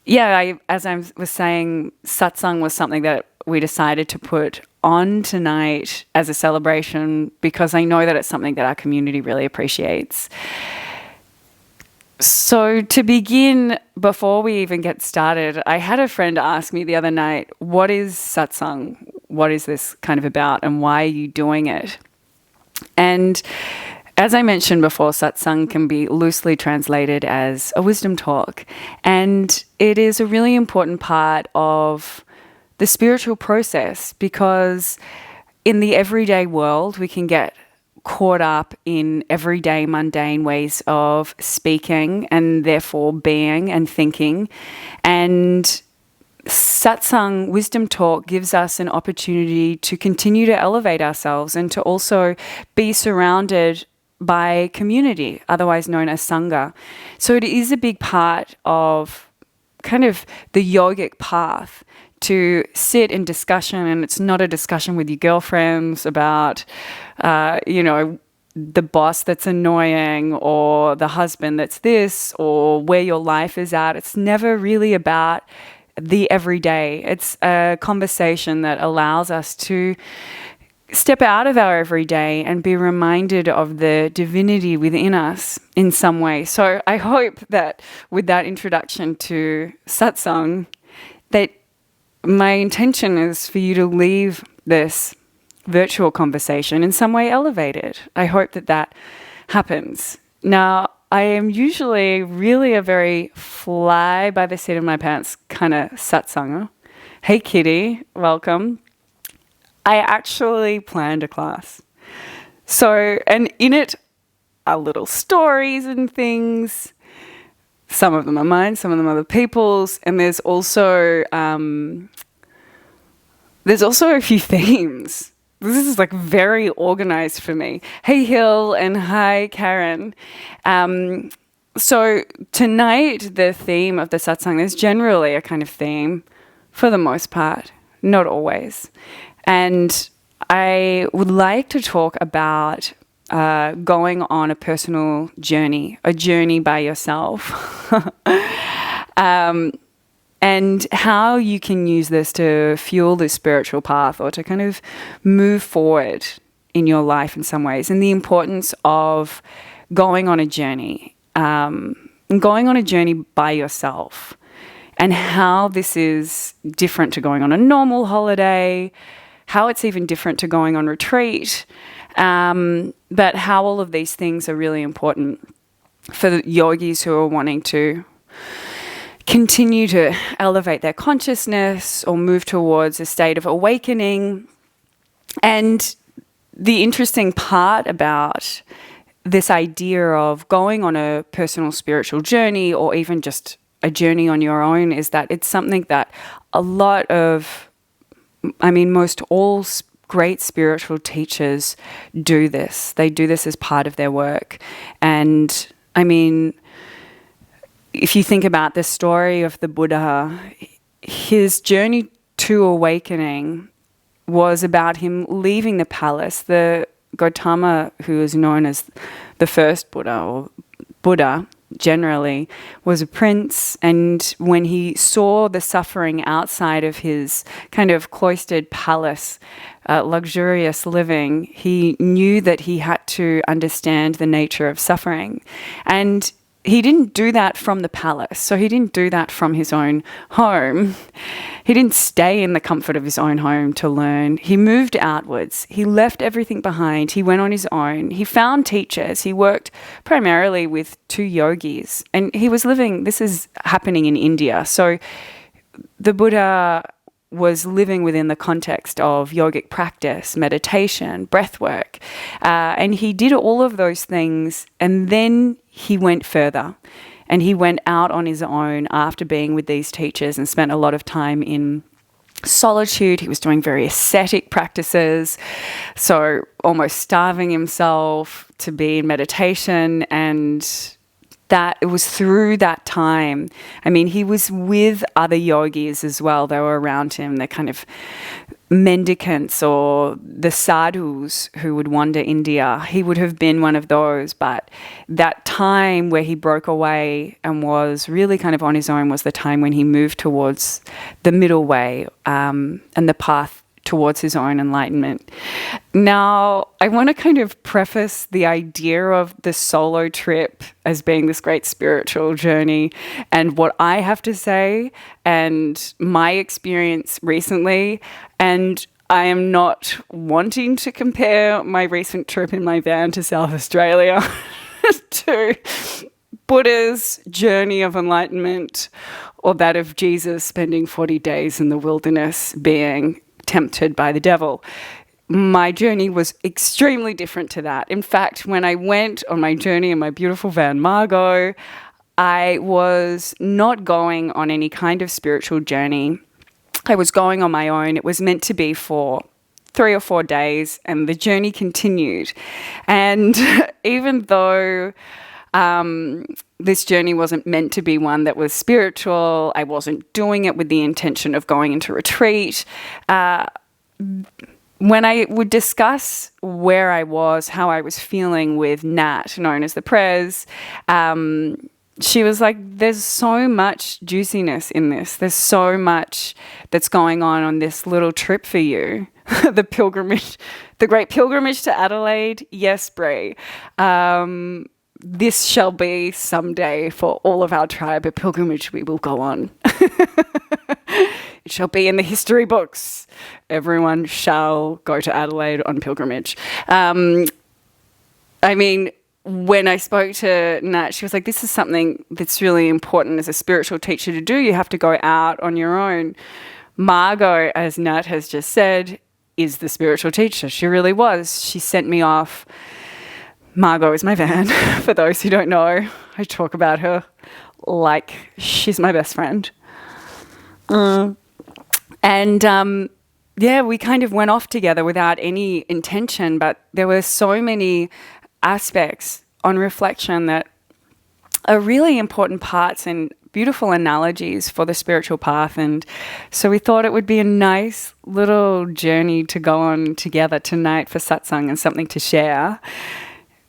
as I was saying, satsang was something that we decided to put on tonight as a celebration because I know that it's something that our community really appreciates. So to begin, before we even get started, I had a friend ask me the other night, what is satsang? What is this kind of about and why are you doing it? And as I mentioned before, satsang can be loosely translated as a wisdom talk. And it is a really important part of the spiritual process because in the everyday world, we can get caught up in everyday mundane ways of speaking and therefore being and thinking. And satsang, wisdom talk, gives us an opportunity to continue to elevate ourselves and to also be surrounded by community, otherwise known as sangha. So it is a big part of kind of the yogic path to sit in discussion, and it's not a discussion with your girlfriends about, the boss that's annoying or the husband that's this or where your life is at. It's never really about the everyday. It's a conversation that allows us to step out of our everyday and be reminded of the divinity within us in some way. So I hope that with that introduction to satsang, that my intention is for you to leave this virtual conversation in some way elevated. I hope that that happens. Now, I am usually really a very fly by the seat of my pants kind of satsanger. Hey Kitty, welcome. I actually planned a class. So, and in it are little stories and things. Some of them are mine, some of them are other people's, and there's also a few themes. This is like very organized for me. Hey Hill and hi Karen. So tonight the theme of the satsang, there's generally a kind of theme for the most part, not always. And I would like to talk about going on a personal journey, a journey by yourself, and how you can use this to fuel this spiritual path or to kind of move forward in your life in some ways, and the importance of going on a journey, and going on a journey by yourself, and how this is different to going on a normal holiday, how it's even different to going on retreat, but how all of these things are really important for the yogis who are wanting to continue to elevate their consciousness or move towards a state of awakening. And the interesting part about this idea of going on a personal spiritual journey or even just a journey on your own is that it's something that most all great spiritual teachers do this. They do this as part of their work. And I mean, if you think about the story of the Buddha, his journey to awakening was about him leaving the palace. The Gautama, who is known as the first Buddha, or Buddha generally, was a prince, and when he saw the suffering outside of his kind of cloistered palace, luxurious living, he knew that he had to understand the nature of suffering. And he didn't do that from the palace, so he didn't do that from his own home. He didn't stay in the comfort of his own home to learn. He moved outwards. He left everything behind. He went on his own. He found teachers. He worked primarily with two yogis, and he was living, this is happening in India. So the Buddha was living within the context of yogic practice, meditation, breath work. And he did all of those things, and then he went further. And he went out on his own after being with these teachers and spent a lot of time in solitude. He was doing very ascetic practices, so almost starving himself to be in meditation. And that it was through that time. I mean, he was with other yogis as well. They were around him. They kind of mendicants or the sadhus who would wander India. He would have been one of those, but that time where he broke away and was really kind of on his own was the time when he moved towards the middle way and the path towards his own enlightenment. Now, I want to kind of preface the idea of the solo trip as being this great spiritual journey and what I have to say and my experience recently. And I am not wanting to compare my recent trip in my van to South Australia to Buddha's journey of enlightenment or that of Jesus spending 40 days in the wilderness being tempted by the devil. My journey was extremely different to that. In fact, when I went on my journey in my beautiful van Margot, I was not going on any kind of spiritual journey. I was going on my own. It was meant to be for 3 or 4 days, and the journey continued. And even though this journey wasn't meant to be one that was spiritual, I wasn't doing it with the intention of going into retreat. When I would discuss where I was, how I was feeling with Nat, known as the Prez, she was like, there's so much juiciness in this. There's so much that's going on this little trip for you. The pilgrimage, the great pilgrimage to Adelaide. Yes, Brie. This shall be someday for all of our tribe a pilgrimage we will go on. It shall be in the history books. Everyone shall go to Adelaide on pilgrimage. I mean, when I spoke to Nat, she was like, this is something that's really important as a spiritual teacher to do. You have to go out on your own. Margot, as Nat has just said, is the spiritual teacher. She really was. She sent me off. Margot is my van. For those who don't know, I talk about her like she's my best friend. We kind of went off together without any intention, but there were so many aspects on reflection that are really important parts and beautiful analogies for the spiritual path. And so we thought it would be a nice little journey to go on together tonight for satsang and something to share.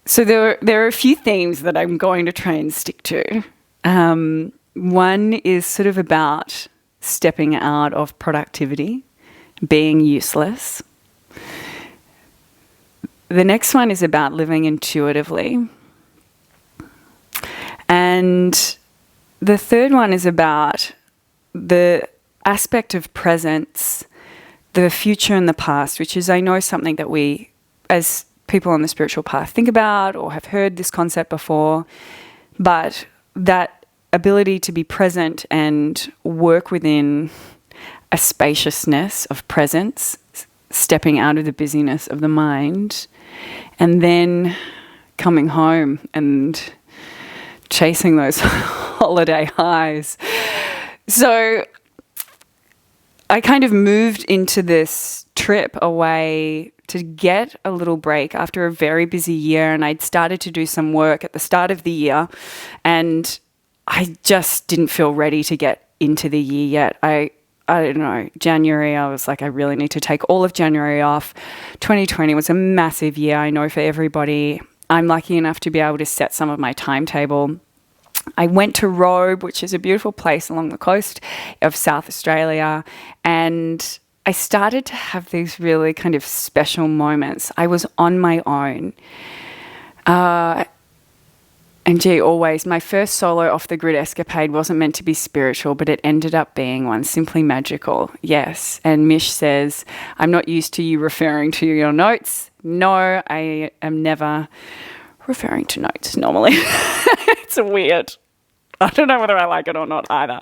So there are a few themes that I'm going to try and stick to. One is sort of about stepping out of productivity, being useless. The next one is about living intuitively. And the third one is about the aspect of presence, the future and the past, which is, I know, something that we, as people on the spiritual path, think about or have heard this concept before. But that ability to be present and work within a spaciousness of presence, stepping out of the busyness of the mind, and then coming home and chasing those holiday highs. So I kind of moved into this trip away to get a little break after a very busy year, and I'd started to do some work at the start of the year, and I just didn't feel ready to get into the year yet. I don't know, January, I was like, I really need to take all of January off. 2020 was a massive year, I know, for everybody. I'm lucky enough to be able to set some of my timetable. I went to Robe, which is a beautiful place along the coast of South Australia, and I started to have these really kind of special moments. I was on my own. And gee, always, my first solo off-the-grid escapade wasn't meant to be spiritual, but it ended up being one, simply magical. Yes. And Mish says, I'm not used to you referring to your notes. No, I am never referring to notes normally. It's weird. I don't know whether I like it or not either.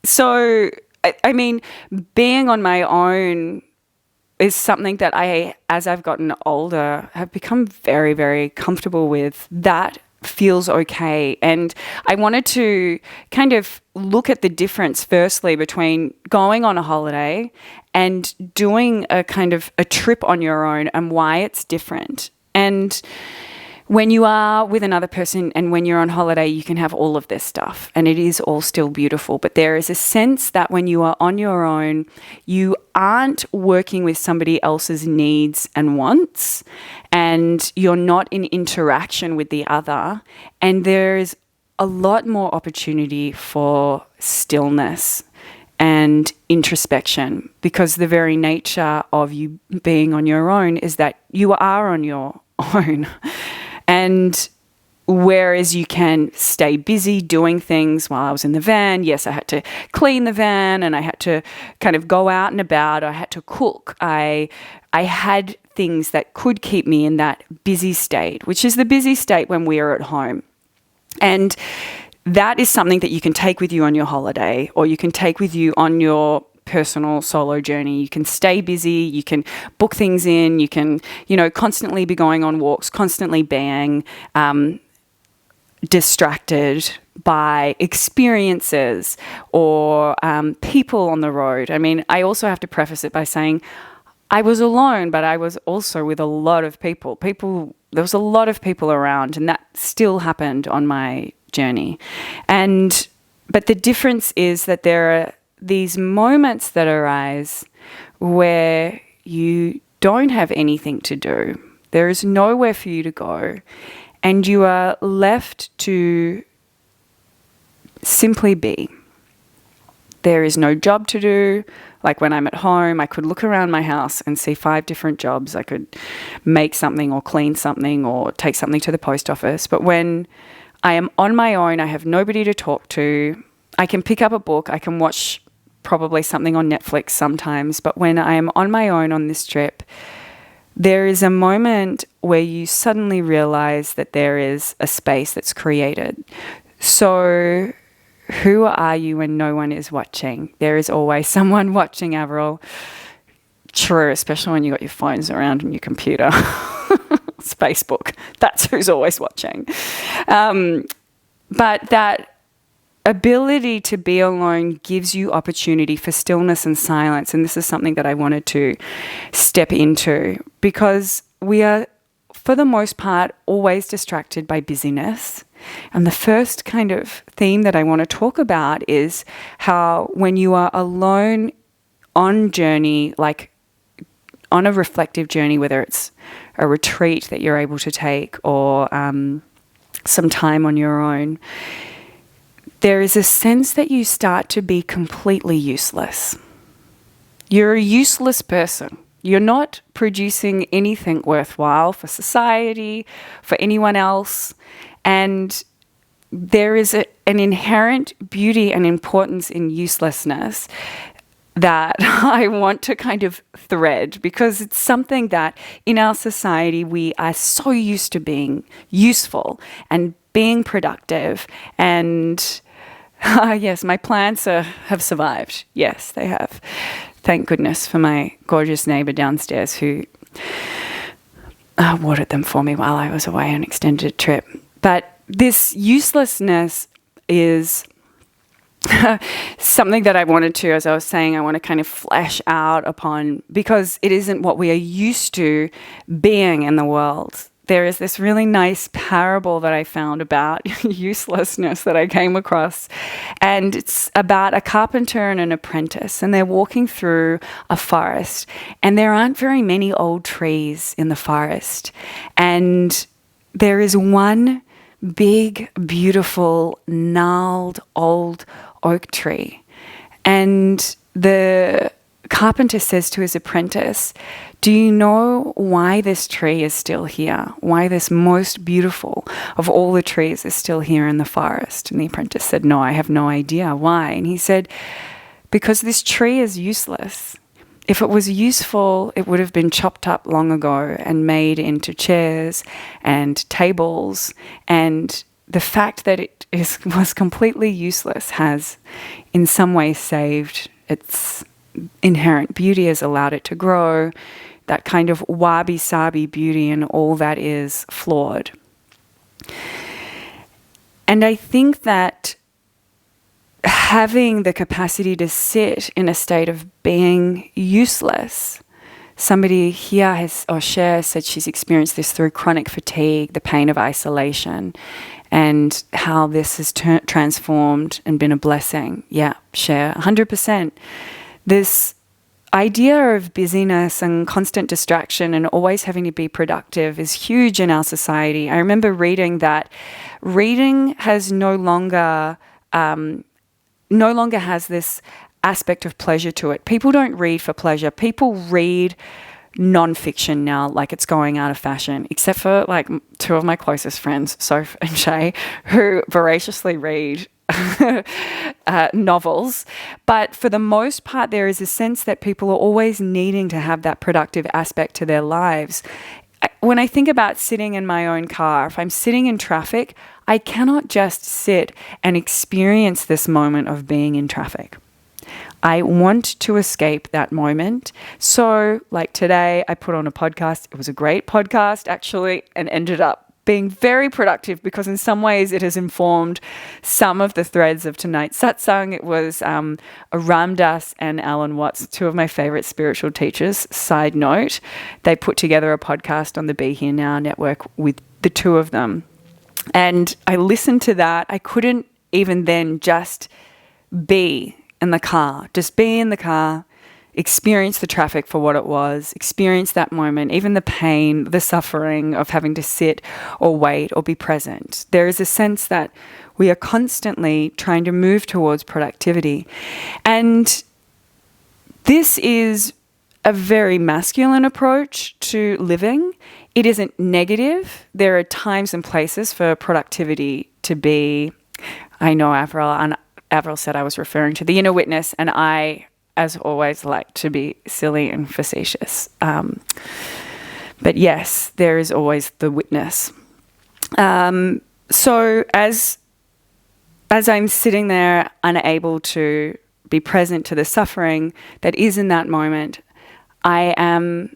So, I mean, being on my own is something that I, as I've gotten older, have become very, very comfortable with. That feels okay. And I wanted to kind of look at the difference, firstly, between going on a holiday and doing a kind of a trip on your own and why it's different. And when you are with another person and when you're on holiday, you can have all of this stuff and it is all still beautiful. But there is a sense that when you are on your own, you aren't working with somebody else's needs and wants, and you're not in interaction with the other. And there is a lot more opportunity for stillness and introspection, because the very nature of you being on your own is that you are on your own. And whereas you can stay busy doing things while I was in the van, yes, I had to clean the van and I had to kind of go out and about. I had to cook. I had things that could keep me in that busy state, which is the busy state when we are at home. And that is something that you can take with you on your holiday, or you can take with you on your personal solo journey. You can stay busy, you can book things in, you can, constantly be going on walks, constantly being distracted by experiences or people on the road. I mean, I also have to preface it by saying I was alone, but I was also with a lot of people. There was a lot of people around, and that still happened on my journey. But the difference is that there are these moments that arise where you don't have anything to do. There is nowhere for you to go, and you are left to simply be. There is no job to do. Like when I'm at home, I could look around my house and see 5 different jobs. I could make something or clean something or take something to the post office. But when I am on my own, I have nobody to talk to. I can pick up a book. I can watch probably something on Netflix sometimes. But when I am on my own on this trip, there is a moment where you suddenly realize that there is a space that's created. So who are you when no one is watching? There is always someone watching, Avril. True, especially when you got your phones around and your computer. It's Facebook. That's who's always watching. But that ability to be alone gives you opportunity for stillness and silence. And this is something that I wanted to step into, because we are, for the most part, always distracted by busyness. And the first kind of theme that I want to talk about is how when you are alone on journey, like on a reflective journey, whether it's a retreat that you're able to take or some time on your own, there is a sense that you start to be completely useless. You're a useless person. You're not producing anything worthwhile for society, for anyone else. And there is an inherent beauty and importance in uselessness that I want to kind of thread, because it's something that in our society we are so used to being useful and being productive. And yes, my plants have survived. Yes, they have. Thank goodness for my gorgeous neighbour downstairs who watered them for me while I was away on an extended trip. But this uselessness is something that I wanted to, as I was saying, I want to kind of flesh out upon, because it isn't what we are used to being in the world. There is this really nice parable that I found about uselessness that I came across. And it's about a carpenter and an apprentice. And they're walking through a forest. And there aren't very many old trees in the forest. And there is one big, beautiful, gnarled old oak tree. And the carpenter says to his apprentice, "Do you know why this tree is still here? Why this most beautiful of all the trees is still here in the forest?" And the apprentice said, "No, I have no idea. Why?" And he said, "Because this tree is useless. If it was useful, it would have been chopped up long ago and made into chairs and tables. And the fact that it was completely useless has in some way saved its inherent beauty, has allowed it to grow. That kind of wabi-sabi beauty, and all that is flawed." And I think that having the capacity to sit in a state of being useless somebody here Cher said she's experienced this through chronic fatigue, the pain of isolation, and how this has transformed and been a blessing. Yeah, Cher, 100%. This idea of busyness and constant distraction and always having to be productive is huge in our society. I remember reading that reading has no longer has this aspect of pleasure to it. People don't read for pleasure. People read non-fiction now like it's going out of fashion, except for like two of my closest friends, Soph and Shay, who voraciously read novels. But for the most part, there is a sense that people are always needing to have that productive aspect to their lives. When I think about sitting in my own car, if I'm sitting in traffic, I cannot just sit and experience this moment of being in traffic. I want to escape that moment. So, like today, I put on a podcast. It was a great podcast, actually, and ended up being very productive because in some ways it has informed some of the threads of tonight's satsang. It was Ram Dass and Alan Watts, two of my favorite spiritual teachers. Side note, they put together a podcast on the Be Here Now network with the two of them. And I listened to that. I couldn't even then just be in the car, experience the traffic for what it was, experience that moment, even the pain, the suffering of having to sit or wait or be present. There is a sense that we are constantly trying to move towards productivity. And this is a very masculine approach to living. It isn't negative. There are times and places for productivity to be. I know Avril said I was referring to the inner witness, and I, as always, like to be silly and facetious. But yes, there is always the witness. So as I'm sitting there unable to be present to the suffering that is in that moment, I am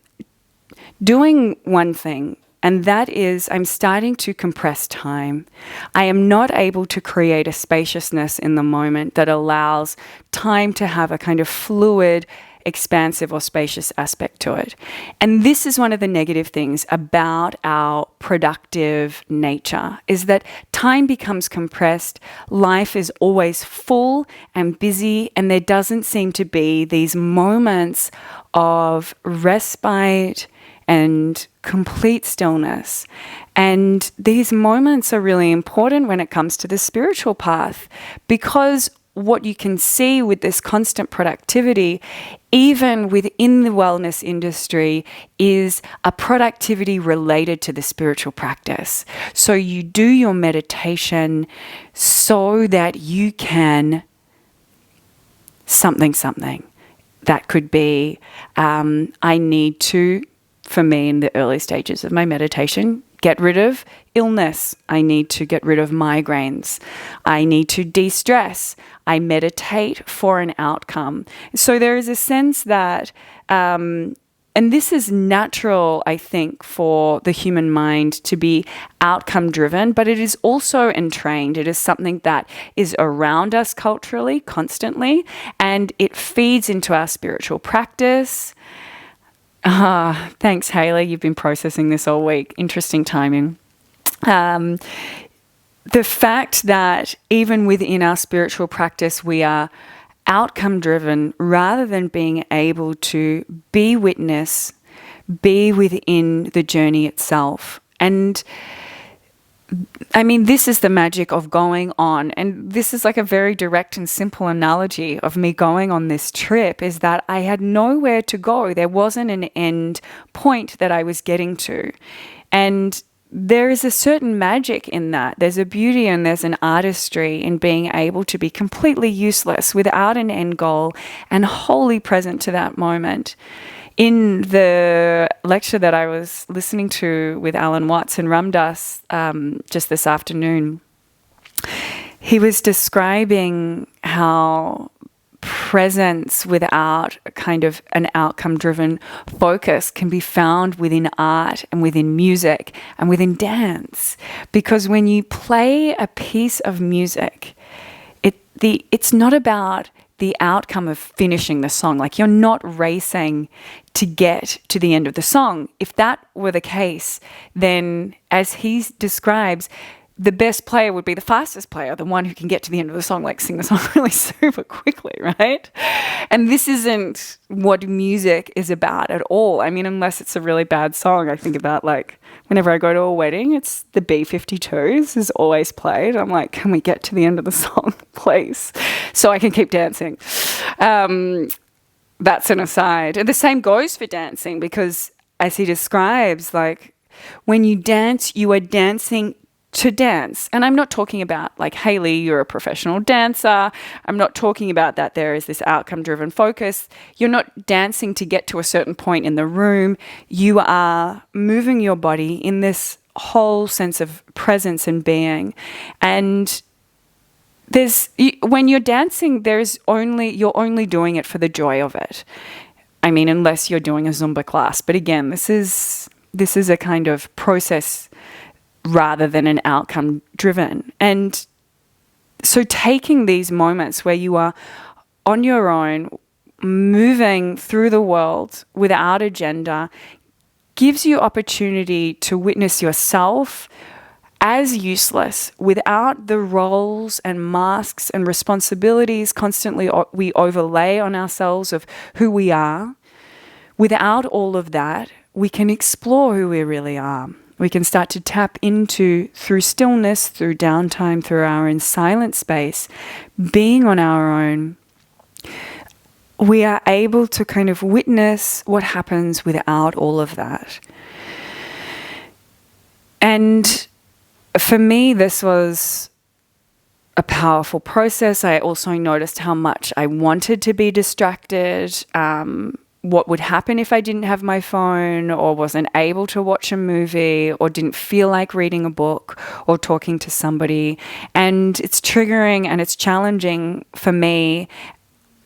doing one thing, and that is I'm starting to compress time. I am not able to create a spaciousness in the moment that allows time to have a kind of fluid, expansive or spacious aspect to it. And this is one of the negative things about our productive nature, is that time becomes compressed, life is always full and busy, and there doesn't seem to be these moments of respite and complete stillness. And these moments are really important when it comes to the spiritual path, because what you can see with this constant productivity, even within the wellness industry, is a productivity related to the spiritual practice. So you do your meditation so that you can something. That could be, I need to, for me in the early stages of my meditation, get rid of illness. I need to get rid of migraines. I need to de-stress. I meditate for an outcome. So there is a sense that, and this is natural, I think, for the human mind to be outcome driven, but it is also entrained. It is something that is around us culturally, constantly, and it feeds into our spiritual practice. Thanks, Hayley. You've been processing this all week. Interesting timing. The fact that even within our spiritual practice, we are outcome driven rather than being able to be witness, be within the journey itself. And I mean, this is the magic of going on. And this is like a very direct and simple analogy of me going on this trip, is that I had nowhere to go. There wasn't an end point that I was getting to. And there is a certain magic in that. There's a beauty and there's an artistry in being able to be completely useless without an end goal and wholly present to that moment. In the lecture that I was listening to with Alan Watts and Ram Dass just this afternoon, he was describing how presence without a kind of an outcome-driven focus can be found within art and within music and within dance. Because when you play a piece of music, it's not about the outcome of finishing the song. Like, you're not racing to get to the end of the song. If that were the case, then as he describes, the best player would be the fastest player, the one who can get to the end of the song, like sing the song really super quickly, right? And this isn't what music is about at all. I mean, unless it's a really bad song. I think about, like, whenever I go to a wedding, it's the B-52s is always played. I'm like, can we get to the end of the song, please, so I can keep dancing? That's an aside. And the same goes for dancing, because as he describes, like, when you dance, you are dancing to dance. And I'm not talking about, like, Hayley, you're a professional dancer. I'm not talking about that there is this outcome-driven focus. You're not dancing to get to a certain point in the room. You are moving your body in this whole sense of presence and being. And when you're dancing, you're only doing it for the joy of it. I mean, unless you're doing a Zumba class. But again, this is a kind of process rather than an outcome driven. And so taking these moments where you are on your own, moving through the world without agenda, gives you opportunity to witness yourself as useless, without the roles and masks and responsibilities constantly we overlay on ourselves of who we are. Without all of that, we can explore who we really are. We can start to tap into, through stillness, through downtime, through our own silent space, being on our own. We are able to kind of witness what happens without all of that. And for me, this was a powerful process. I also noticed how much I wanted to be distracted, what would happen if I didn't have my phone, or wasn't able to watch a movie, or didn't feel like reading a book or talking to somebody. And it's triggering and it's challenging for me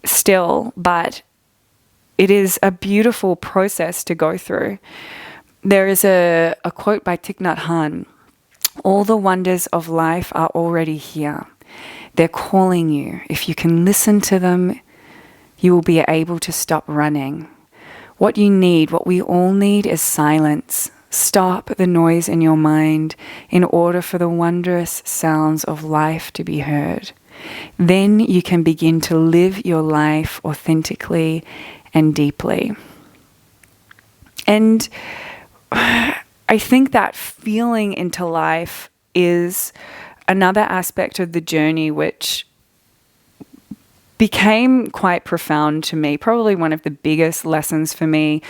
still, but it is a beautiful process to go through. There is a quote by Thich Nhat Hanh: "All the wonders of life are already here. They're calling you. If you can listen to them, you will be able to stop running. What you need, what we all need, is silence. Stop the noise in your mind in order for the wondrous sounds of life to be heard. Then you can begin to live your life authentically and deeply." And I think that feeling into life is another aspect of the journey which became quite profound to me. Probably one of the biggest lessons for me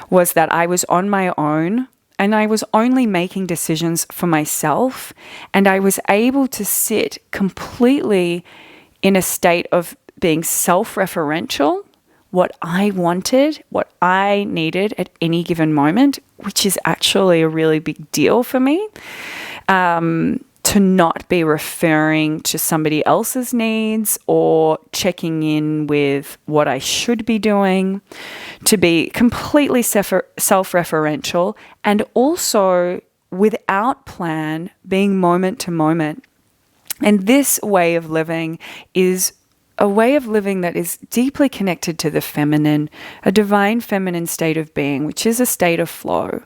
was that I was on my own and I was only making decisions for myself, and I was able to sit completely in a state of being self-referential, what I wanted, what I needed at any given moment, which is actually a really big deal for me. To not be referring to somebody else's needs or checking in with what I should be doing, to be completely self-referential, and also without plan, being moment to moment. And this way of living is a way of living that is deeply connected to the feminine, a divine feminine state of being, which is a state of flow.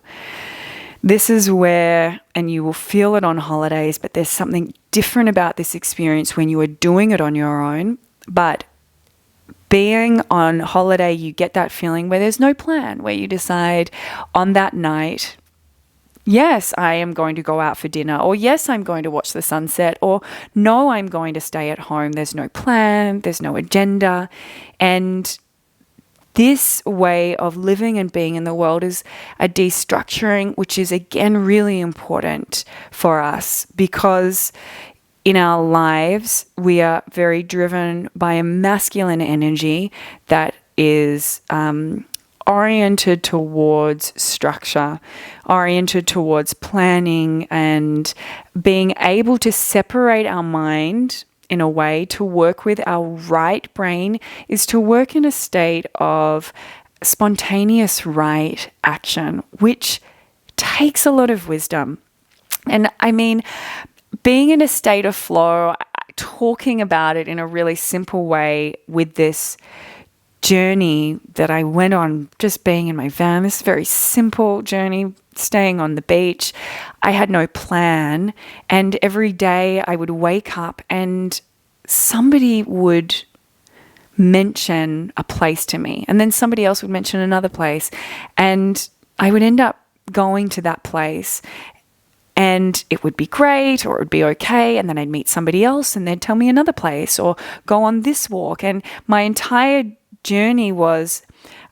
This is where, and you will feel it on holidays, but there's something different about this experience when you are doing it on your own. But being on holiday, you get that feeling where there's no plan, where you decide on that night, yes, I am going to go out for dinner, or yes, I'm going to watch the sunset, or no, I'm going to stay at home. There's no plan, there's no agenda. And this way of living and being in the world is a destructuring, which is again really important for us, because in our lives we are very driven by a masculine energy that is oriented towards structure, oriented towards planning, and being able to separate our mind in a way to work with our right brain is to work in a state of spontaneous right action, which takes a lot of wisdom. And I mean, being in a state of flow, talking about it in a really simple way with this journey that I went on, just being in my van, this very simple journey, staying on the beach. I had no plan, and every day I would wake up and somebody would mention a place to me, and then somebody else would mention another place, and I would end up going to that place, and it would be great or it would be okay, and then I'd meet somebody else and they'd tell me another place or go on this walk. And my entire journey was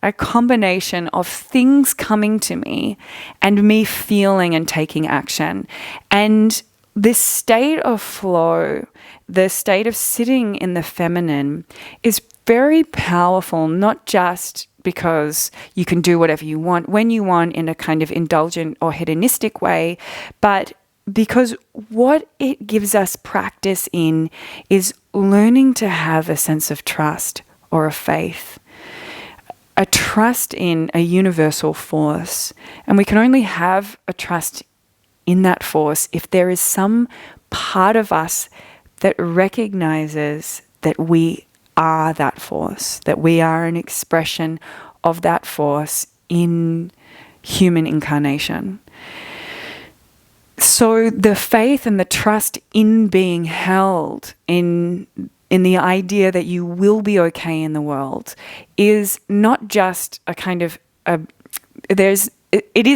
a combination of things coming to me and me feeling and taking action. And this state of flow, the state of sitting in the feminine, is very powerful, not just because you can do whatever you want when you want in a kind of indulgent or hedonistic way, but because what it gives us practice in is learning to have a sense of trust or a faith, a trust in a universal force. And we can only have a trust in that force if there is some part of us that recognizes that we are that force, that we are an expression of that force in human incarnation. So the faith and the trust in being held in the idea that you will be okay in the world is not just a kind of it is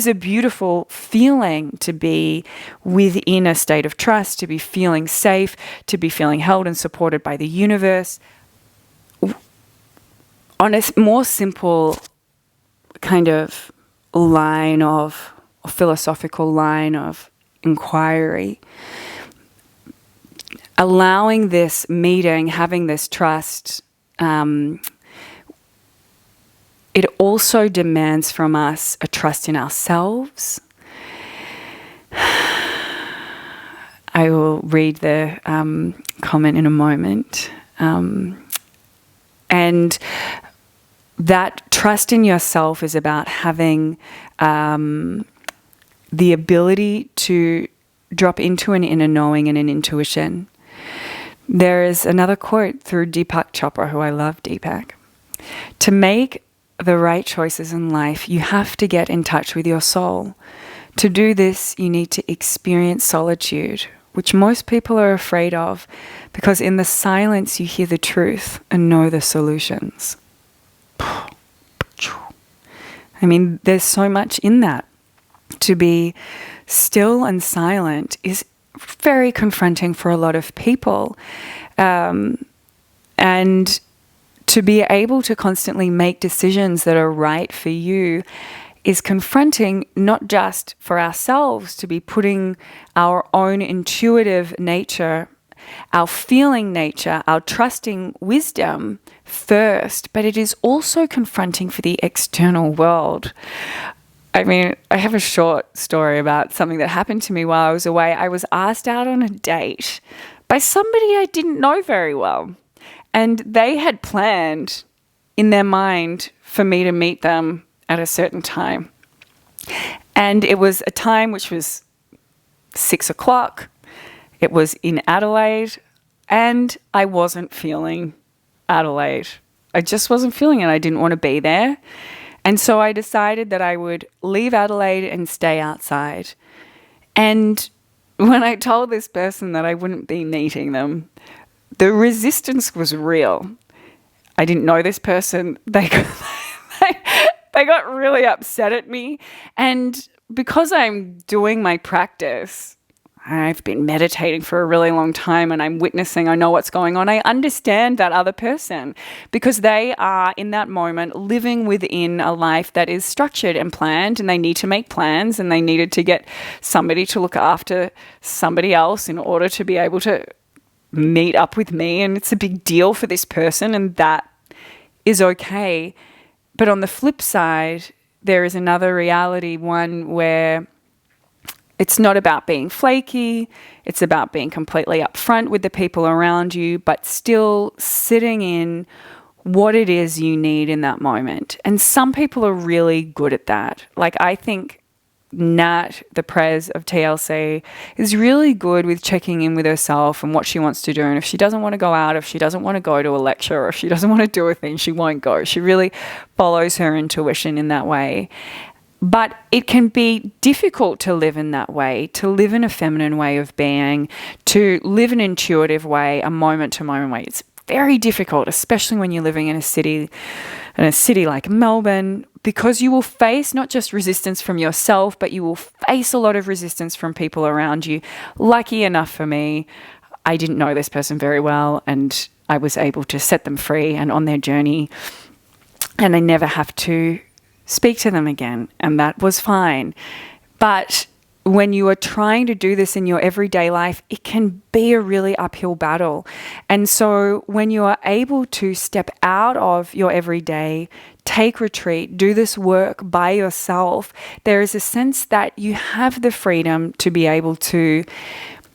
a beautiful feeling to be within a state of trust, to be feeling safe, to be feeling held and supported by the universe. On a more simple kind of line of, or philosophical line of inquiry, allowing this meeting, having this trust, it also demands from us a trust in ourselves. I will read the comment in a moment. And that trust in yourself is about having the ability to drop into an inner knowing and an intuition. There is another quote through Deepak Chopra, who I love, Deepak. To make the right choices in life, you have to get in touch with your soul. To do this, you need to experience solitude, which most people are afraid of, because in the silence you hear the truth and know the solutions. I mean, there's so much in that. To be still and silent is very confronting for a lot of people. And to be able to constantly make decisions that are right for you is confronting, not just for ourselves to be putting our own intuitive nature, our feeling nature, our trusting wisdom first, but it is also confronting for the external world. I mean, I have a short story about something that happened to me while I was away. I was asked out on a date by somebody I didn't know very well. And they had planned in their mind for me to meet them at a certain time. And it was a time which was 6 o'clock. It was in Adelaide, and I wasn't feeling Adelaide. I just wasn't feeling it. I didn't want to be there. And so I decided that I would leave Adelaide and stay outside. And when I told this person that I wouldn't be meeting them, the resistance was real. I didn't know this person. They got really upset at me. And because I'm doing my practice, I've been meditating for a really long time and I'm witnessing, I know what's going on. I understand that other person because they are in that moment living within a life that is structured and planned, and they need to make plans, and they needed to get somebody to look after somebody else in order to be able to meet up with me. And it's a big deal for this person, and that is okay. But on the flip side, there is another reality, one where it's not about being flaky. It's about being completely upfront with the people around you, but still sitting in what it is you need in that moment. And some people are really good at that. Like, I think Nat, the Prez of TLC, is really good with checking in with herself and what she wants to do. And if she doesn't want to go out, if she doesn't want to go to a lecture, or if she doesn't want to do a thing, she won't go. She really follows her intuition in that way. But it can be difficult to live in that way, to live in a feminine way of being, to live an intuitive way, a moment-to-moment way. It's very difficult, especially when you're living in a city like Melbourne, because you will face not just resistance from yourself, but you will face a lot of resistance from people around you. Lucky enough for me, I didn't know this person very well, and I was able to set them free and on their journey, and I never have to speak to them again, and that was fine. But when you are trying to do this in your everyday life, it can be a really uphill battle. And so when you are able to step out of your everyday, take retreat, do this work by yourself, there is a sense that you have the freedom to be able to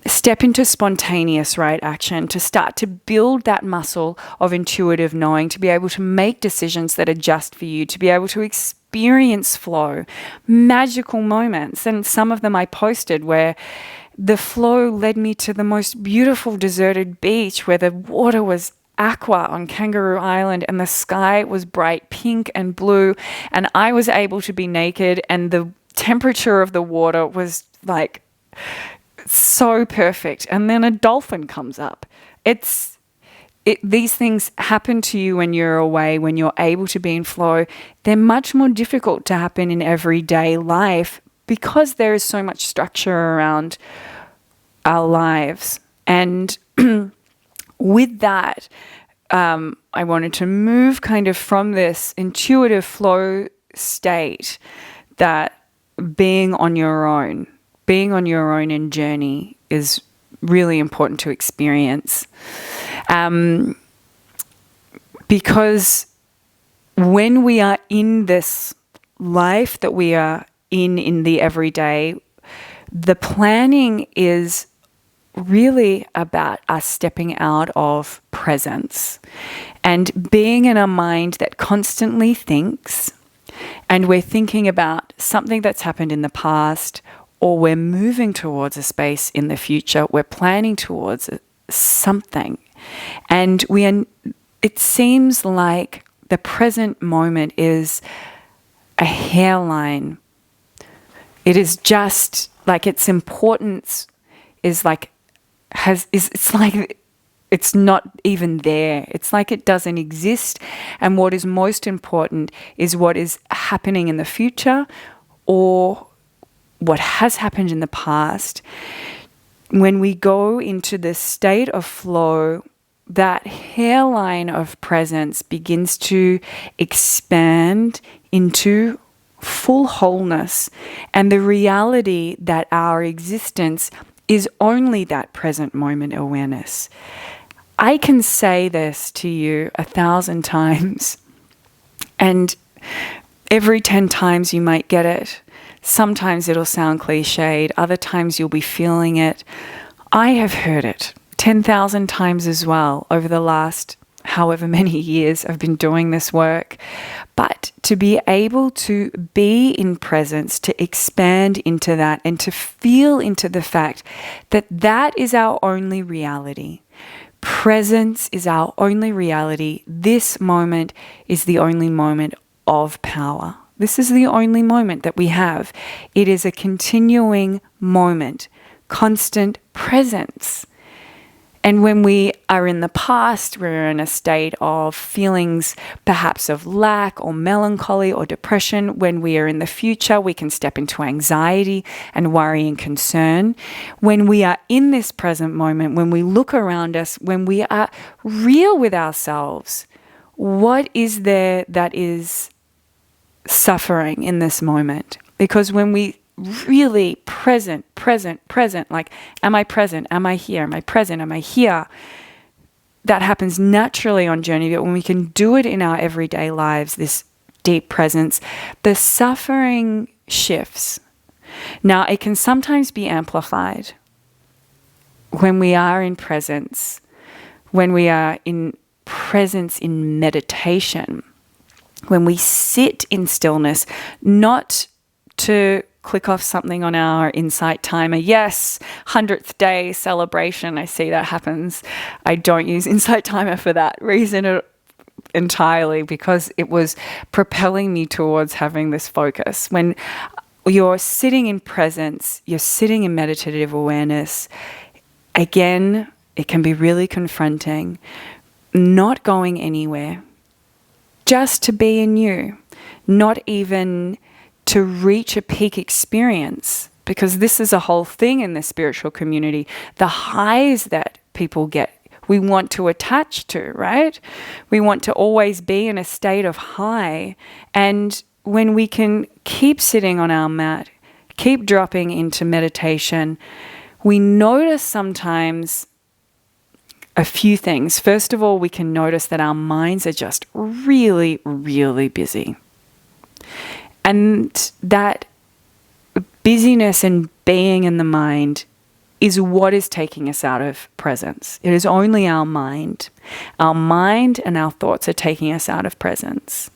step into spontaneous right action, to start to build that muscle of intuitive knowing, to be able to make decisions that are just for you, to be able to experience flow, magical moments. And some of them I posted where the flow led me to the most beautiful deserted beach where the water was aqua on Kangaroo Island and the sky was bright pink and blue, and I was able to be naked, and the temperature of the water was like so perfect. And then a dolphin comes up. These things happen to you when you're away, when you're able to be in flow. They're much more difficult to happen in everyday life because there is so much structure around our lives. And with that, I wanted to move kind of from this intuitive flow state, that being on your own in journey is really important to experience. Because when we are in this life that we are in the everyday, the planning is really about us stepping out of presence and being in a mind that constantly thinks, and we're thinking about something that's happened in the past, or we're moving towards a space in the future, we're planning towards something. And it seems like the present moment is a hairline. It is just like its importance is like, it's like it's not even there. It's like it doesn't exist. And what is most important is what is happening in the future, or what has happened in the past. When we go into this state of flow, that hairline of presence begins to expand into full wholeness, and the reality that our existence is only that present moment awareness. I can say this to you 1,000 times, and every 10 times you might get it. Sometimes it'll sound cliched, other times you'll be feeling it. I have heard it 10,000 times as well over the last however many years I've been doing this work. But to be able to be in presence, to expand into that, and to feel into the fact that that is our only reality. Presence is our only reality. This moment is the only moment of power. This is the only moment that we have. It is a continuing moment, constant presence. And when we are in the past, we're in a state of feelings perhaps of lack or melancholy or depression. When we are in the future, we can step into anxiety and worry and concern. When we are in this present moment, when we look around us, when we are real with ourselves, what is there that is suffering in this moment? Because when we really present, like, am I present? Am I here? Am I present? Am I here? That happens naturally on journey, but when we can do it in our everyday lives, this deep presence, the suffering shifts. Now, it can sometimes be amplified when we are in presence, when we are in presence in meditation, when we sit in stillness, not to click off something on our insight timer. Yes, 100th day celebration. I see that happens. I don't use insight timer for that reason entirely, because it was propelling me towards having this focus. When you're sitting in presence, you're sitting in meditative awareness, again, it can be really confronting, not going anywhere, just to be in you, not even to reach a peak experience, because this is a whole thing in the spiritual community. The highs that people get, we want to attach to, right? We want to always be in a state of high. And when we can keep sitting on our mat, keep dropping into meditation, we notice sometimes a few things. First of all, we can notice that our minds are just really, really busy. And that busyness and being in the mind is what is taking us out of presence. It is only our mind. Our mind and our thoughts are taking us out of presence.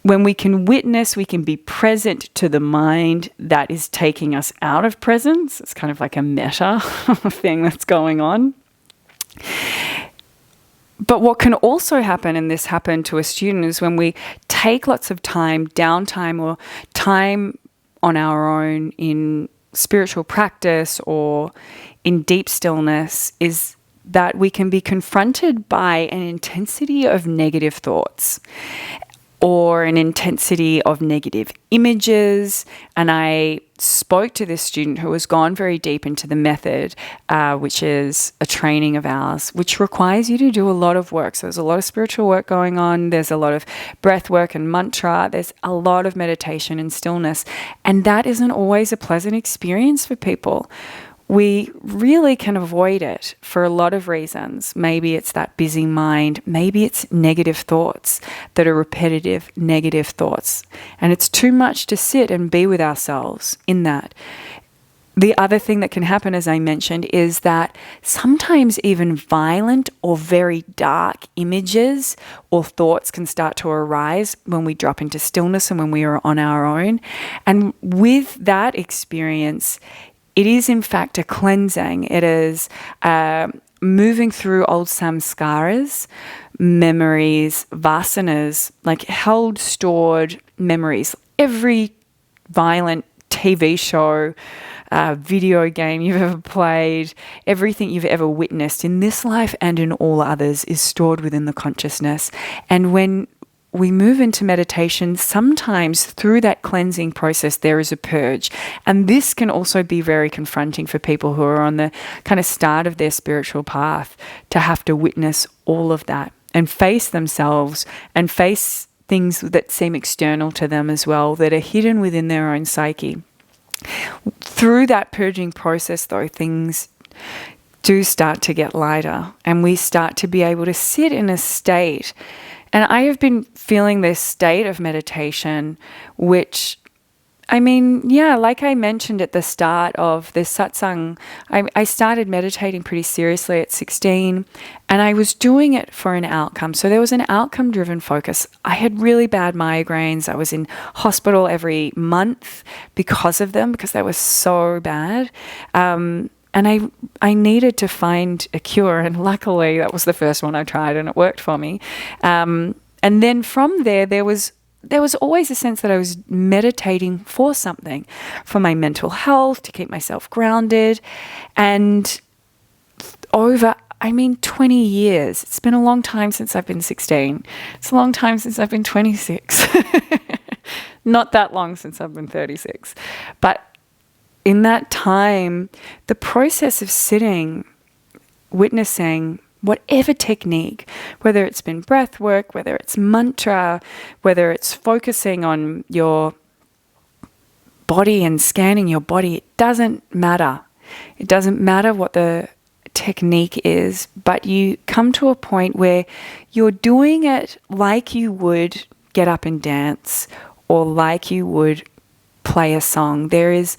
When we can witness, we can be present to the mind that is taking us out of presence. It's kind of like a meta thing that's going on. But what can also happen, and this happened to a student, is when we take lots of time, downtime, or time on our own in spiritual practice or in deep stillness, is that we can be confronted by an intensity of negative thoughts or an intensity of negative images. And I spoke to this student who has gone very deep into the method, which is a training of ours, which requires you to do a lot of work. So there's a lot of spiritual work going on. There's a lot of breath work and mantra. There's a lot of meditation and stillness. And that isn't always a pleasant experience for people. We really can avoid it for a lot of reasons. Maybe it's that busy mind. Maybe it's negative thoughts that are repetitive, negative thoughts. And it's too much to sit and be with ourselves in that. The other thing that can happen, as I mentioned, is that sometimes even violent or very dark images or thoughts can start to arise when we drop into stillness and when we are on our own. And with that experience, it is in fact a cleansing. It is moving through old samskaras, memories, vasanas, like held, stored memories. Every violent TV show, video game you've ever played, everything you've ever witnessed in this life and in all others is stored within the consciousness. And when we move into meditation, sometimes through that cleansing process, there is a purge. And this can also be very confronting for people who are on the kind of start of their spiritual path, to have to witness all of that and face themselves and face things that seem external to them as well, that are hidden within their own psyche. Through that purging process, though, things do start to get lighter, and we start to be able to sit in a state. And I have been feeling this state of meditation, which, I mean, yeah, like I mentioned at the start of this satsang, I started meditating pretty seriously at 16, and I was doing it for an outcome. So there was an outcome-driven focus. I had really bad migraines. I was in hospital every month because of them, because they were so bad. And I needed to find a cure, and luckily that was the first one I tried and it worked for me. And then from there was always a sense that I was meditating for something, for my mental health, to keep myself grounded. And over 20 years. It's been a long time since I've been 16. It's a long time since I've been 26. Not that long since I've been 36. But in that time, the process of sitting, witnessing whatever technique, whether it's been breath work, whether it's mantra, whether it's focusing on your body and scanning your body, it doesn't matter. It doesn't matter what the technique is, but you come to a point where you're doing it like you would get up and dance, or like you would play a song. There is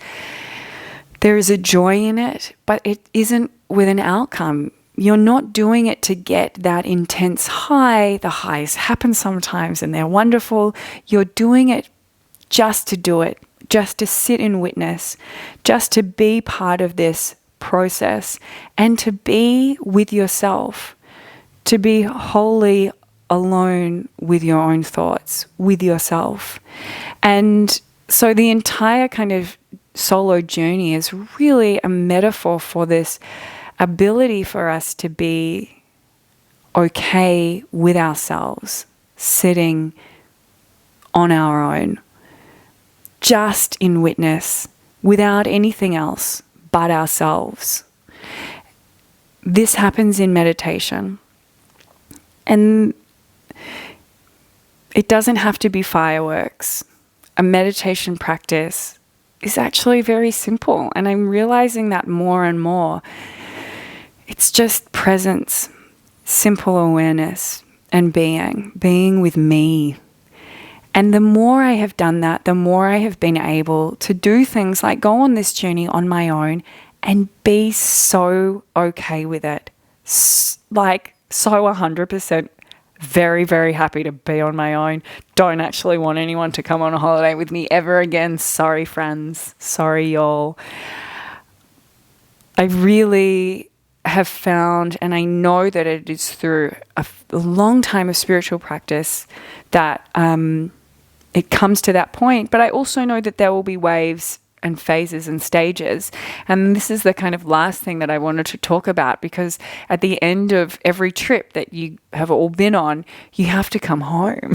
a joy in it, but it isn't with an outcome. You're not doing it to get that intense high. The highs happen sometimes and they're wonderful. You're doing it just to do it. just to sit in witness, just to be part of this process and to be with yourself, to be wholly alone with your own thoughts, with yourself. And so the entire kind of solo journey is really a metaphor for this ability for us to be okay with ourselves, sitting on our own, just in witness, without anything else but ourselves. This happens in meditation. And it doesn't have to be fireworks. A meditation practice is actually very simple, and I'm realizing that more and more. It's just presence, simple awareness, and being with me. And the more I have done that, the more I have been able to do things like go on this journey on my own and be so okay with it. Like so 100% very, very happy to be on my own. Don't actually want anyone to come on a holiday with me ever again. Sorry, friends. Sorry, y'all. I really have found, and I know that it is through a long time of spiritual practice that it comes to that point. But I also know that there will be waves and phases and stages. And this is the kind of last thing that I wanted to talk about, because at the end of every trip that you have all been on, you have to come home,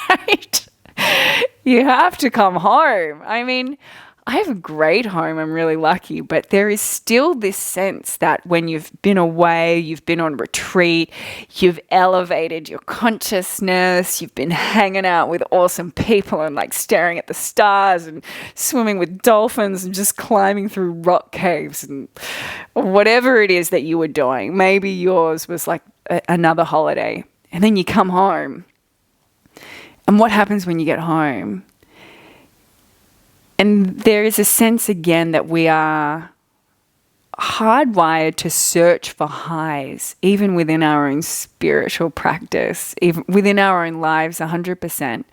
right? You have to come home. I mean, I have a great home. I'm really lucky. But there is still this sense that when you've been away, you've been on retreat, you've elevated your consciousness, you've been hanging out with awesome people and like staring at the stars and swimming with dolphins and just climbing through rock caves and whatever it is that you were doing. Maybe yours was like another holiday. And then you come home. And what happens when you get home? And there is a sense again that we are hardwired to search for highs, even within our own spiritual practice, even within our own lives, 100%.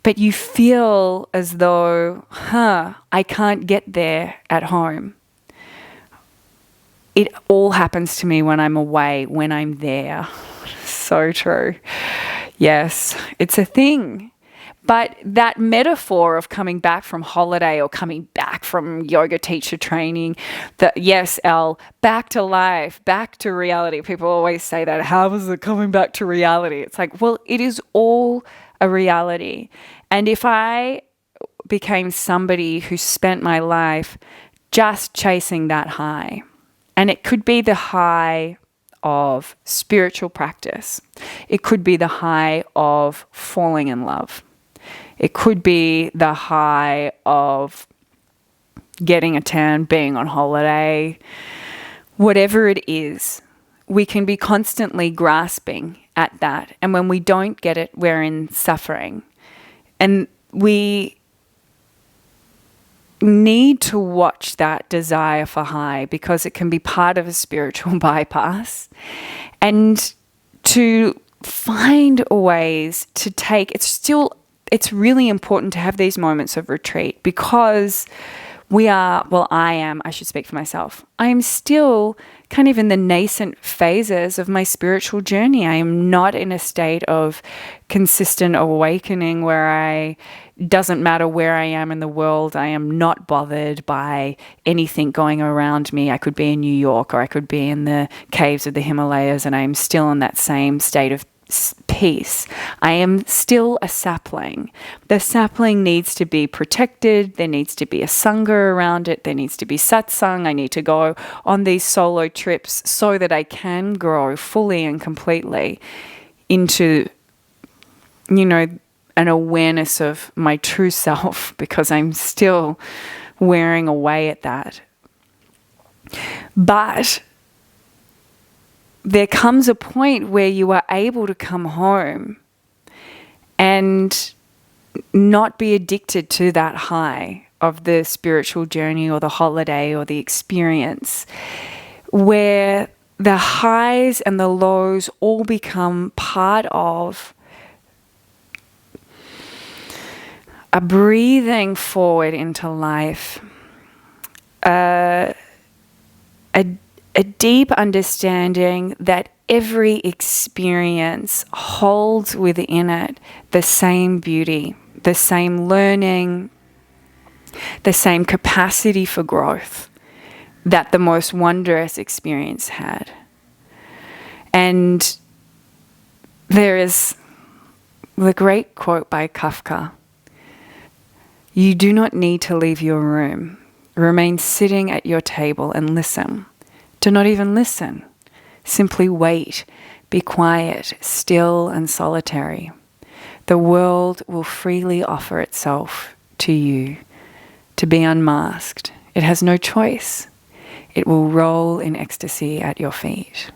But you feel as though, I can't get there at home. It all happens to me when I'm away, when I'm there. So true. Yes, it's a thing. But that metaphor of coming back from holiday or coming back from yoga teacher training, back to life, back to reality. People always say that, how is it coming back to reality? It's like, well, it is all a reality. And if I became somebody who spent my life just chasing that high, and it could be the high of spiritual practice, it could be the high of falling in love, it could be the high of getting a tan, being on holiday, whatever it is, we can be constantly grasping at that. And when we don't get it, we're in suffering. And we need to watch that desire for high, because it can be part of a spiritual bypass. And to find ways to take, it's really important to have these moments of retreat, because I should speak for myself. I am still kind of in the nascent phases of my spiritual journey. I am not in a state of consistent awakening where doesn't matter where I am in the world, I am not bothered by anything going around me. I could be in New York or I could be in the caves of the Himalayas, and I am still in that same state of peace. I am still a sapling. The sapling needs to be protected. There needs to be a sangha around it. There needs to be satsang. I need to go on these solo trips so that I can grow fully and completely into, an awareness of my true self, because I'm still wearing away at that. But there comes a point where you are able to come home and not be addicted to that high of the spiritual journey or the holiday or the experience, where the highs and the lows all become part of a breathing forward into life, a deep understanding that every experience holds within it the same beauty, the same learning, the same capacity for growth that the most wondrous experience had. And there is the great quote by Kafka: "You do not need to leave your room. Remain sitting at your table and listen. Do not even listen. Simply wait. Be quiet, still and solitary. The world will freely offer itself to you to be unmasked. It has no choice. It will roll in ecstasy at your feet."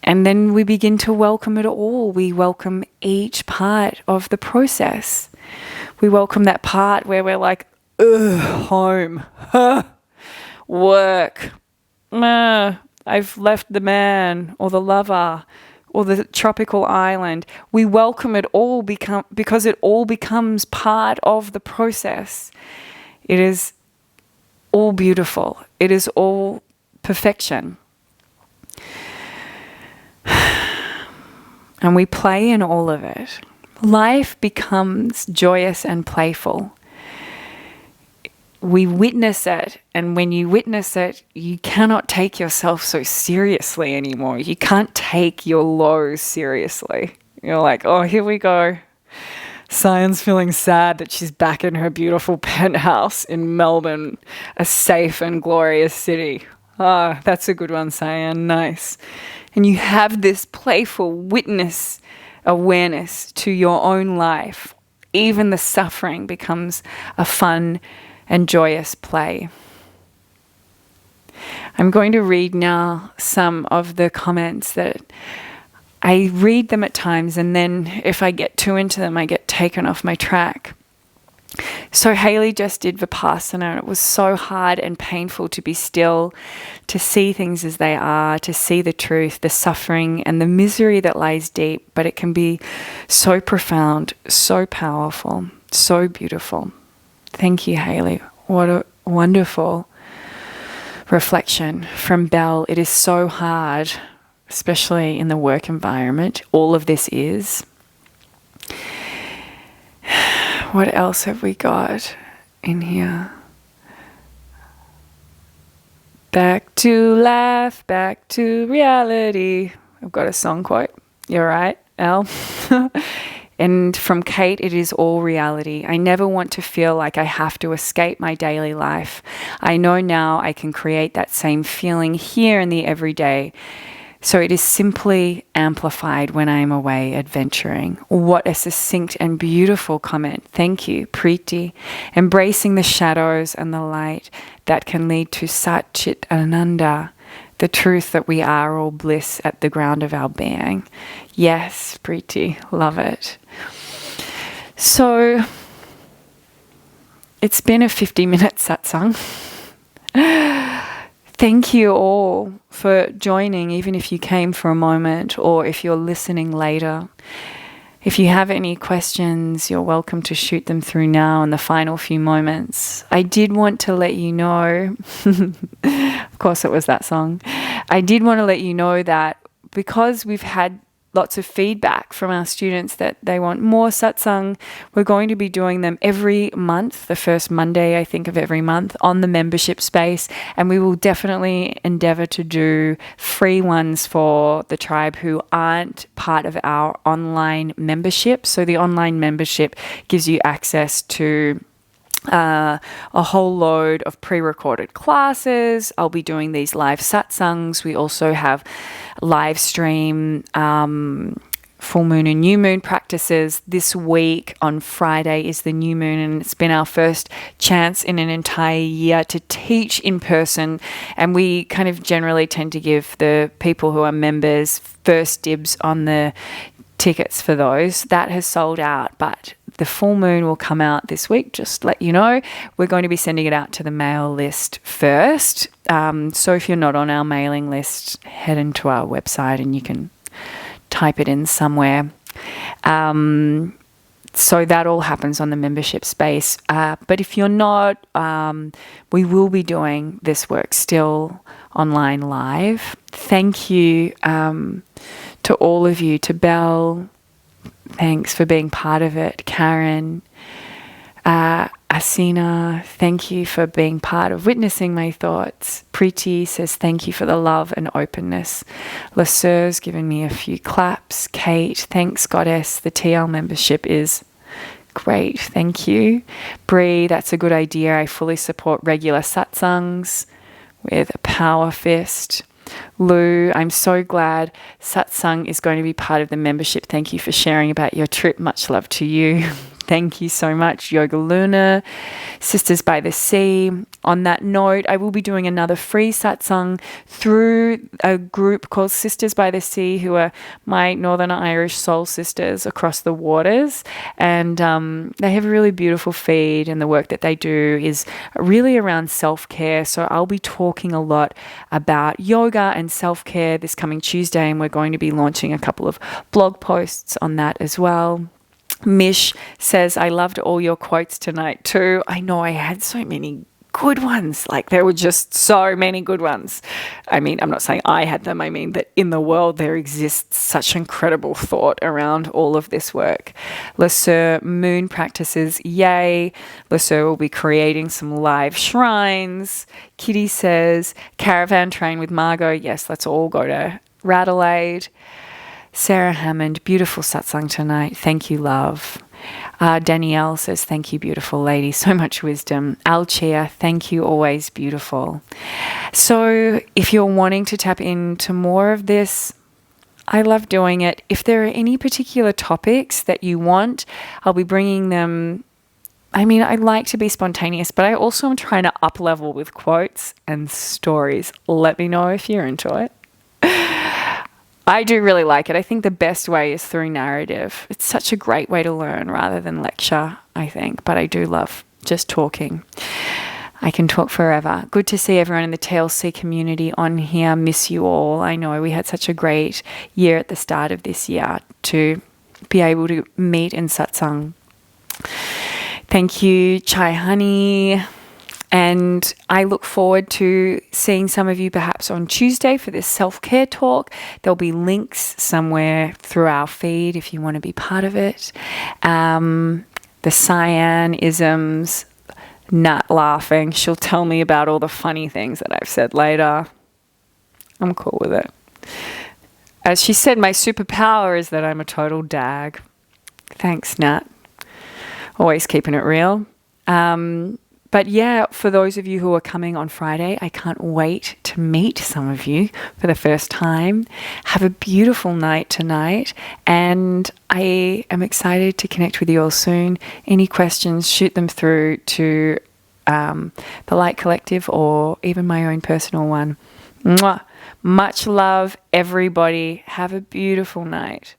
And then we begin to welcome it all. We welcome each part of the process. We welcome that part where we're like, ugh, home, work, I've left the man or the lover or the tropical island. We welcome it all because it all becomes part of the process. It is all beautiful. It is all perfection. And we play in all of it. Life becomes joyous and playful. We witness it, and when you witness it, you cannot take yourself so seriously anymore. You can't take your lows seriously. You're like, oh, here we go. Sian's feeling sad that she's back in her beautiful penthouse in Melbourne, a safe and glorious city. Ah, that's a good one, Sian. Nice. And you have this playful witness awareness to your own life. Even the suffering becomes a fun and joyous play. I'm going to read now some of the comments that I read them at times, and then if I get too into them, I get taken off my track. So Haley just did Vipassana, and it was so hard and painful to be still, to see things as they are, to see the truth, the suffering and the misery that lies deep, but it can be so profound, so powerful, so beautiful. Thank you, Haley. What a wonderful reflection from Belle. It is so hard, especially in the work environment. All of this is. What else have we got in here? Back to life, back to reality. I've got a song quote. You're right, Elle. And from Kate, it is all reality. I never want to feel like I have to escape my daily life. I know now I can create that same feeling here in the everyday. So it is simply amplified when I am away adventuring. What a succinct and beautiful comment. Thank you, Preeti. Embracing the shadows and the light that can lead to Sat Chit Ananda, the truth that we are all bliss at the ground of our being. Yes, Preeti, love it. So it's been a 50-minute satsang. Thank you all for joining, even if you came for a moment or if you're listening later. If you have any questions, you're welcome to shoot them through now in the final few moments. I did want to let you know, of course it was that song, I did want to let you know that because we've had lots of feedback from our students that they want more satsang, we're going to be doing them every month, the first Monday, I think, of every month on the membership space. And we will definitely endeavor to do free ones for the tribe who aren't part of our online membership. So the online membership gives you access to a whole load of pre-recorded classes. I'll be doing these live satsangs. We also have live stream full moon and new moon practices. This week on Friday is the new moon, and it's been our first chance in an entire year to teach in person. And we kind of generally tend to give the people who are members first dibs on the tickets for those. That has sold out, but the full moon will come out this week, just let you know. We're going to be sending it out to the mail list first. So if you're not on our mailing list, head into our website and you can type it in somewhere. So that all happens on the membership space. But if you're not, we will be doing this work still online live. Thank you to all of you, to Belle, thanks for being part of it. Karen, Asina, thank you for being part of witnessing my thoughts. Preeti says thank you for the love and openness. Lasseur's given me a few claps. Kate, thanks Goddess. The TL membership is great, thank you. Bree, that's a good idea. I fully support regular satsangs with a power fist. Lou, I'm so glad satsang is going to be part of the membership. Thank you for sharing about your trip. Much love to you. Thank you so much, Yoga Luna, Sisters by the Sea. On that note, I will be doing another free satsang through a group called Sisters by the Sea, who are my Northern Irish soul sisters across the waters. And they have a really beautiful feed, and the work that they do is really around self-care. So I'll be talking a lot about yoga and self-care this coming Tuesday, and we're going to be launching a couple of blog posts on that as well. Mish says, I loved all your quotes tonight too. I know I had so many good ones. Like, there were just so many good ones. I mean, I'm not saying I had them. I mean that in the world there exists such incredible thought around all of this work. Lasser, moon practices, yay. Lasser will be creating some live shrines. Kitty says, caravan train with Margot. Yes, let's all go to Adelaide. Sarah Hammond, beautiful satsang tonight. Thank you, love. Danielle says, thank you, beautiful lady. So much wisdom. Alchia, thank you, always beautiful. So if you're wanting to tap into more of this, I love doing it. If there are any particular topics that you want, I'll be bringing them. I mean, I like to be spontaneous, but I also am trying to up level with quotes and stories. Let me know if you're into it. I do really like it. I think the best way is through narrative. It's such a great way to learn rather than lecture, I think. But I do love just talking. I can talk forever. Good to see everyone in the TLC community on here. Miss you all. I know we had such a great year at the start of this year to be able to meet in satsang. Thank you, Chai Honey. And I look forward to seeing some of you perhaps on Tuesday for this self-care talk. There'll be links somewhere through our feed if you want to be part of it. The Sian isms, Nat laughing. She'll tell me about all the funny things that I've said later. I'm cool with it. As she said, my superpower is that I'm a total dag. Thanks, Nat. Always keeping it real. But yeah, for those of you who are coming on Friday, I can't wait to meet some of you for the first time. Have a beautiful night tonight, and I am excited to connect with you all soon. Any questions, shoot them through to the Light Collective or even my own personal one. Mwah. Much love, everybody. Have a beautiful night.